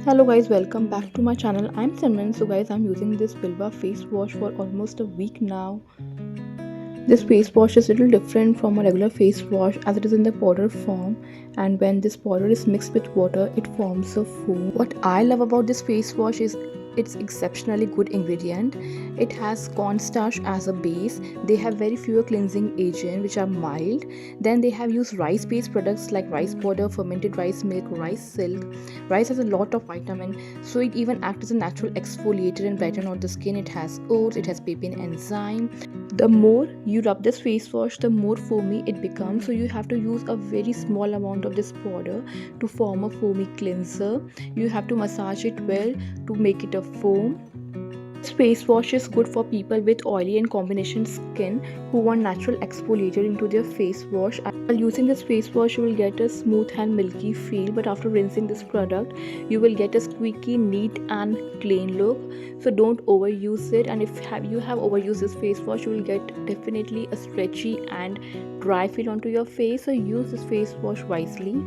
Hello guys, welcome back to my channel. I'm Simran. So guys, I'm using this Vilva face wash for almost a week now. This face wash is a little different from a regular face wash as it is in the powder form, and when this powder is mixed with water it forms a foam. What I love about this face wash is its exceptionally good ingredient. It has cornstarch as a base. They have very fewer cleansing agents which are mild. Then they have used rice based products like rice powder, fermented rice milk, rice silk. Rice has a lot of vitamin, so it even acts as a natural exfoliator and brighten out the skin. It has oats, it has papain enzyme. The more you rub this face wash, the more foamy it becomes, so you have to use a very small amount of this powder to form a foamy cleanser. You have to massage it well to make it a foam. This face wash is good for people with oily and combination skin who want natural exfoliator into their face wash. While using this face wash, you will get a smooth and milky feel, but after rinsing this product, you will get a squeaky, neat and clean look. So don't overuse it, and if you have overused this face wash, you will get definitely a stretchy and dry feel onto your face. So use this face wash wisely.